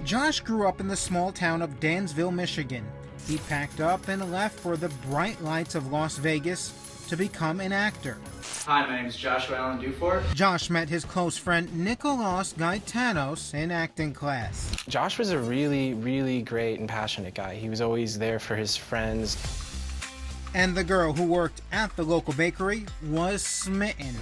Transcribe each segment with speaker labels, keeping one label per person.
Speaker 1: Josh grew up in the small town of Dansville, Michigan. He packed up and left for the bright lights of Las Vegas to become an actor.
Speaker 2: Hi, my name is Josh Dufort.
Speaker 1: Josh met his close friend Nicolas Gaetanos in acting class.
Speaker 3: Josh was a really great and passionate guy. He was always there for his friends.
Speaker 1: And the girl who worked at the local bakery was smitten.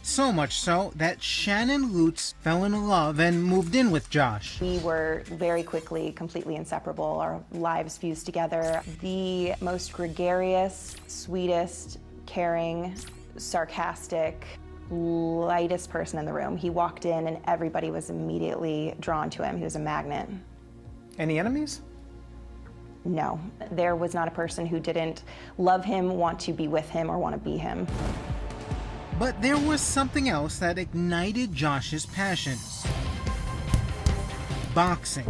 Speaker 1: So much so that Shannon Lutz fell in love and moved in with Josh.
Speaker 4: We were very quickly completely inseparable. Our lives fused together. The most gregarious, sweetest, caring, sarcastic, lightest person in the room. He walked in and everybody was immediately drawn to him. He was a magnet.
Speaker 5: Any enemies?
Speaker 4: No, there was not a person who didn't love him, want to be with him, or want to be him.
Speaker 1: But there was something else that ignited Josh's passions. Boxing.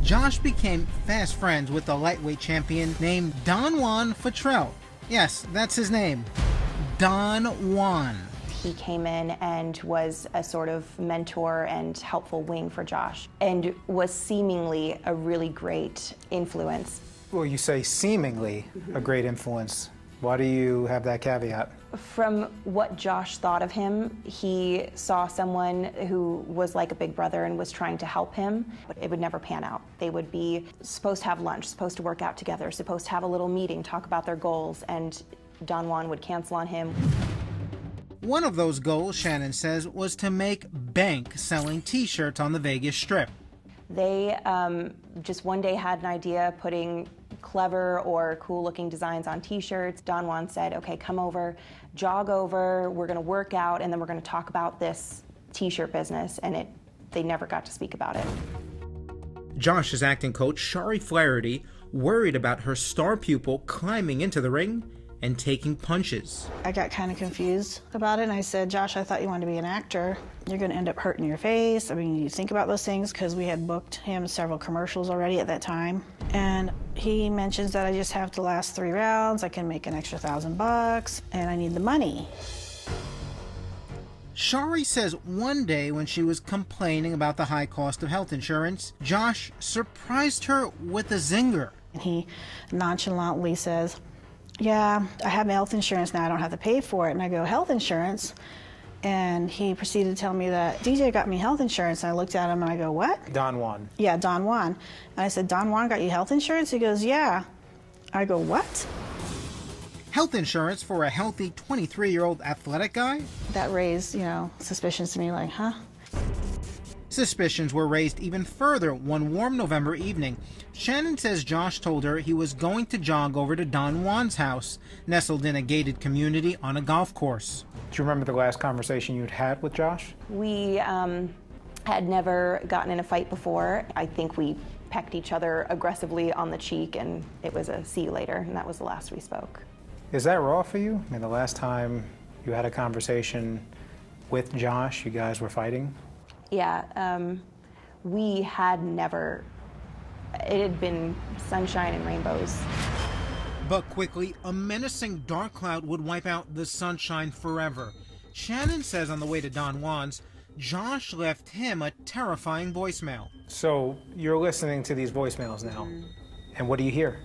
Speaker 1: Josh became fast friends with a lightweight champion named Don Juan Futrell. Yes, that's his name. Don Juan.
Speaker 4: He came in and was a sort of mentor and helpful wing for Josh, and was seemingly a really great influence.
Speaker 5: Well, you say seemingly a great influence. Why do you have that caveat?
Speaker 4: From what Josh thought of him, he saw someone who was like a big brother and was trying to help him, but it would never pan out. They would be supposed to have lunch, supposed to work out together, supposed to have a little meeting, talk about their goals, and Don Juan would cancel on him.
Speaker 1: One of those goals, Shannon says, was to make bank selling t-shirts on the Vegas Strip.
Speaker 4: They just one day had an idea putting clever or cool looking designs on t-shirts. Don Juan said, okay, come over, jog over, we're gonna work out, and then we're gonna talk about this t-shirt business, and they never got to speak about it.
Speaker 1: Josh's acting coach, Shari Flaherty, worried about her star pupil climbing into the ring and taking punches.
Speaker 6: I got kind of confused about it, and I said, Josh, I thought you wanted to be an actor. You're gonna end up hurting your face. I mean, you think about those things, because we had booked him several commercials already at that time. And he mentions that I just have to last 3 rounds, I can make an extra $1,000, and I need the money.
Speaker 1: Shari says one day when she was complaining about the high cost of health insurance, Josh surprised her with a zinger.
Speaker 6: And he nonchalantly says, yeah, I have my health insurance now, I don't have to pay for it. And I go, health insurance? And he proceeded to tell me that DJ got me health insurance. And I looked at him and I go, what?
Speaker 5: Don Juan.
Speaker 6: Yeah, Don Juan. And I said, Don Juan got you health insurance? He goes, yeah. I go, what?
Speaker 1: Health insurance for a healthy 23-year-old athletic guy?
Speaker 6: That raised, suspicions to me, like, huh?
Speaker 1: Suspicions were raised even further one warm November evening. Shannon says Josh told her he was going to jog over to Don Juan's house, nestled in a gated community on a golf course.
Speaker 5: Do you remember the last conversation you'd had with Josh?
Speaker 4: We had never gotten in a fight before. I think we pecked each other aggressively on the cheek, and it was a see you later, and that was the last we spoke.
Speaker 5: Is that raw for you? I mean, the last time you had a conversation with Josh, you guys were fighting?
Speaker 4: Yeah, we had never, it had been sunshine and rainbows.
Speaker 1: But quickly, a menacing dark cloud would wipe out the sunshine forever. Shannon says on the way to Don Juan's, Josh left him a terrifying voicemail.
Speaker 5: So you're listening to these voicemails now, and what do you hear?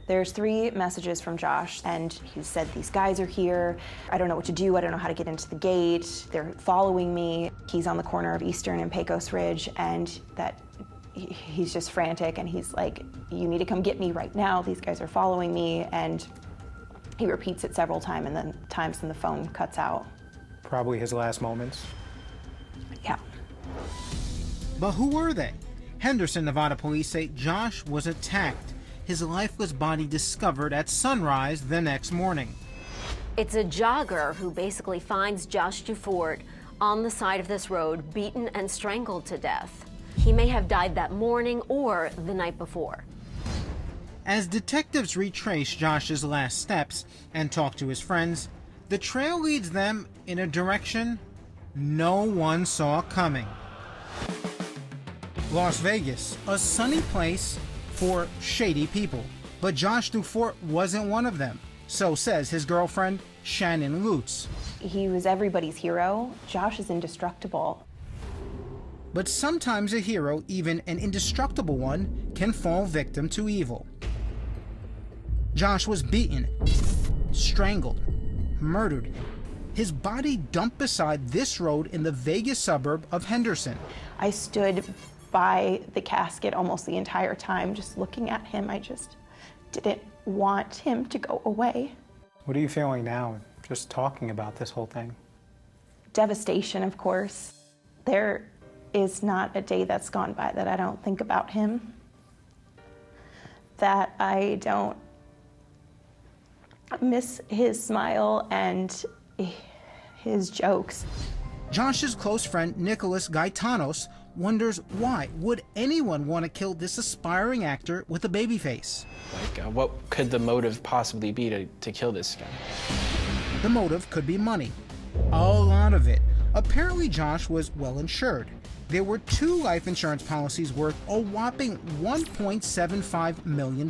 Speaker 4: There's 3 messages from Josh, and he said, these guys are here. I don't know what to do. I don't know how to get into the gate. They're following me. He's on the corner of Eastern and Pecos Ridge, and that he's just frantic, and he's like, you need to come get me right now. These guys are following me, and he repeats it several times, and then the phone cuts out.
Speaker 5: Probably his last moments.
Speaker 4: Yeah.
Speaker 1: But who were they? Henderson, Nevada police say Josh was attacked. His lifeless body discovered at sunrise the next morning.
Speaker 7: It's a jogger who basically finds Josh Dufort on the side of this road, beaten and strangled to death. He may have died that morning or the night before.
Speaker 1: As detectives retrace Josh's last steps and talk to his friends, the trail leads them in a direction no one saw coming. Las Vegas, a sunny place for shady people. But Josh Dufort wasn't one of them. So says his girlfriend, Shannon Lutz.
Speaker 4: He was everybody's hero. Josh is indestructible.
Speaker 1: But sometimes a hero, even an indestructible one, can fall victim to evil. Josh was beaten, strangled, murdered. His body dumped beside this road in the Vegas suburb of Henderson.
Speaker 4: I stood by the casket almost the entire time, just looking at him. I just didn't want him to go away.
Speaker 5: What are you feeling now, just talking about this whole thing?
Speaker 4: Devastation, of course. There is not a day that's gone by that I don't think about him, that I don't miss his smile and his jokes.
Speaker 1: Josh's close friend Nicholas Gaetanos wonders why would anyone want to kill this aspiring actor with a baby face?
Speaker 3: Like, what could the motive possibly be to kill this guy?
Speaker 1: The motive could be money. A lot of it. Apparently Josh was well insured. There were 2 life insurance policies worth a whopping $1.75 million.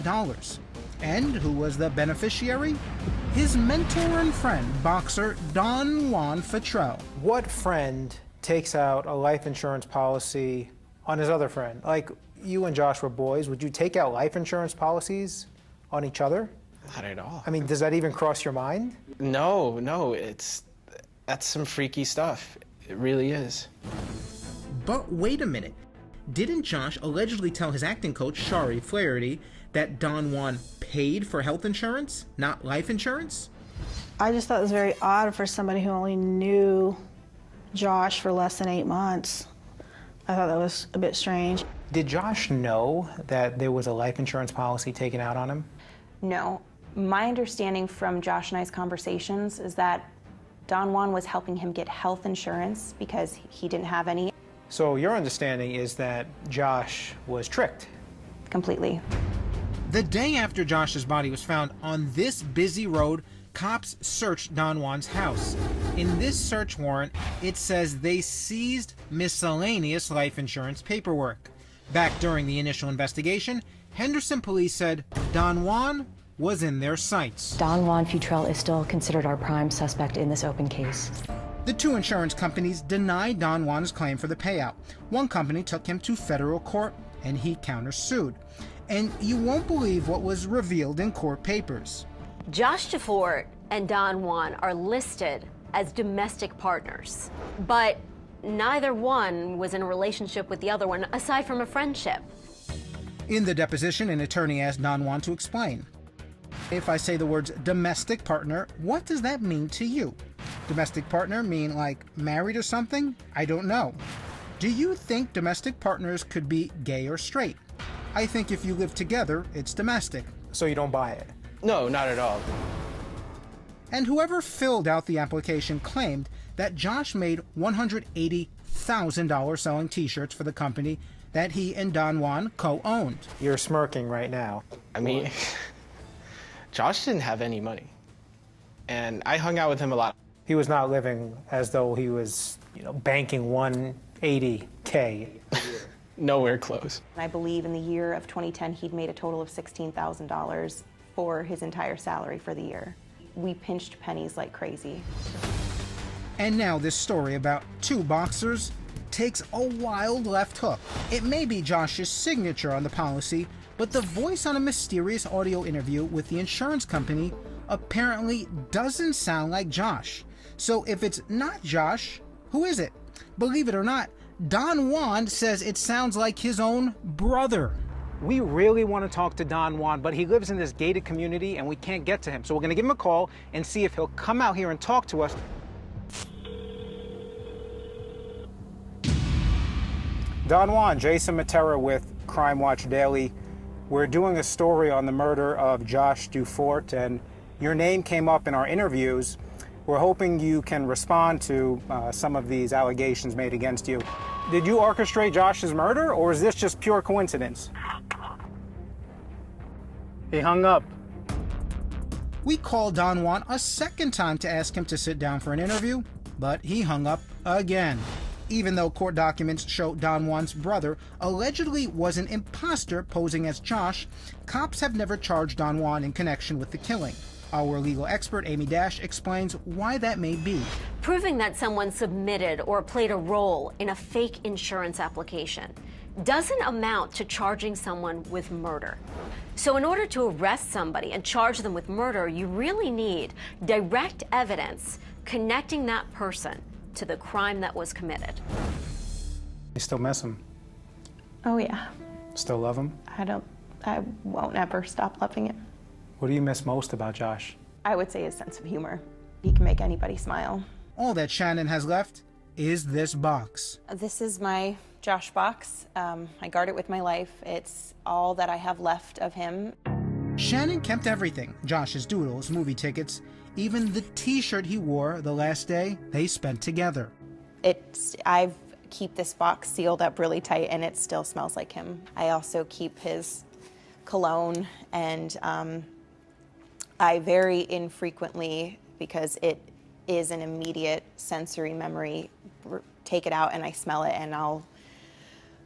Speaker 1: And who was the beneficiary? His mentor and friend, boxer Don Juan Futrell.
Speaker 5: What friend takes out a life insurance policy on his other friend? Like, you and Josh were boys. Would you take out life insurance policies on each other?
Speaker 3: Not at all.
Speaker 5: I mean, does that even cross your mind?
Speaker 3: No, that's some freaky stuff. It really is.
Speaker 1: But wait a minute. Didn't Josh allegedly tell his acting coach, Shari Flaherty, that Don Juan paid for health insurance, not life insurance?
Speaker 6: I just thought it was very odd for somebody who only knew Josh for less than 8 months. I thought that was a bit strange.
Speaker 5: Did Josh know that there was a life insurance policy taken out on him?
Speaker 4: No. My understanding from Josh and I's conversations is that Don Juan was helping him get health insurance because he didn't have any.
Speaker 5: So your understanding is that Josh was tricked?
Speaker 4: Completely.
Speaker 1: The day after Josh's body was found on this busy road, cops searched Don Juan's house. In this search warrant, it says they seized miscellaneous life insurance paperwork. Back during the initial investigation, Henderson police said Don Juan was in their sights.
Speaker 8: Don Juan Futrell is still considered our prime suspect in this open case.
Speaker 1: The 2 insurance companies denied Don Juan's claim for the payout. One company took him to federal court, and he countersued. And you won't believe what was revealed in court papers.
Speaker 7: Josh Dufort and Don Juan are listed as domestic partners, but neither one was in a relationship with the other one, aside from a friendship.
Speaker 1: In the deposition, an attorney asked Don Juan to explain. If I say the words domestic partner, what does that mean to you? Domestic partner mean like married or something? I don't know. Do you think domestic partners could be gay or straight? I think if you live together, it's domestic.
Speaker 5: So you don't buy it?
Speaker 3: No, not at all.
Speaker 1: And whoever filled out the application claimed that Josh made $180,000 selling t-shirts for the company that he and Don Juan co-owned.
Speaker 5: You're smirking right now.
Speaker 3: I mean, Josh didn't have any money. And I hung out with him a lot.
Speaker 5: He was not living as though he was, banking $180K.
Speaker 3: Nowhere close.
Speaker 4: I believe in the year of 2010, he'd made a total of $16,000 for his entire salary for the year. We pinched pennies like crazy.
Speaker 1: And now this story about 2 boxers takes a wild left hook. It may be Josh's signature on the policy, but the voice on a mysterious audio interview with the insurance company apparently doesn't sound like Josh. So if it's not Josh, who is it? Believe it or not, Don Juan says it sounds like his own brother.
Speaker 5: We really want to talk to Don Juan, but he lives in this gated community and we can't get to him. So we're going to give him a call and see if he'll come out here and talk to us. Don Juan, Jason Matera with Crime Watch Daily. We're doing a story on the murder of Josh Dufort, and your name came up in our interviews. We're hoping you can respond to some of these allegations made against you. Did you orchestrate Josh's murder, or is this just pure coincidence? He hung up.
Speaker 1: We called Don Juan a second time to ask him to sit down for an interview, but he hung up again. Even though court documents show Don Juan's brother allegedly was an imposter posing as Josh, cops have never charged Don Juan in connection with the killing. Our legal expert, Amy Dash, explains why that may be.
Speaker 7: Proving that someone submitted or played a role in a fake insurance application doesn't amount to charging someone with murder. So in order to arrest somebody and charge them with murder, you really need direct evidence connecting that person to the crime that was committed.
Speaker 5: You still miss him?
Speaker 4: Oh yeah.
Speaker 5: Still love him?
Speaker 4: I won't ever stop loving him.
Speaker 5: What do you miss most about Josh?
Speaker 4: I would say his sense of humor. He can make anybody smile.
Speaker 1: All that Shannon has left is this box.
Speaker 4: This is my Josh box. I guard it with my life. It's all that I have left of him.
Speaker 1: Shannon kept everything. Josh's doodles, movie tickets, even the t-shirt he wore the last day they spent together.
Speaker 4: I keep this box sealed up really tight and it still smells like him. I also keep his cologne, and I very infrequently, because it is an immediate sensory memory, take it out and I smell it and I'll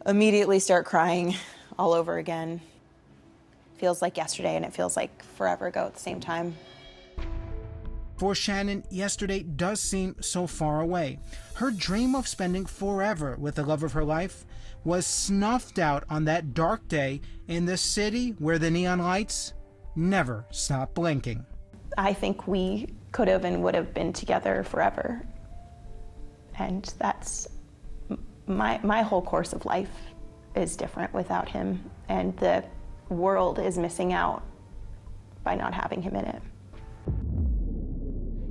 Speaker 4: immediately start crying all over again. Feels like yesterday and it feels like forever ago at the same time.
Speaker 1: For Shannon, yesterday does seem so far away. Her dream of spending forever with the love of her life was snuffed out on that dark day in the city where the neon lights never stop blinking.
Speaker 4: I think we could have and would have been together forever. And that's my whole course of life is different without him, and the world is missing out by not having him in it.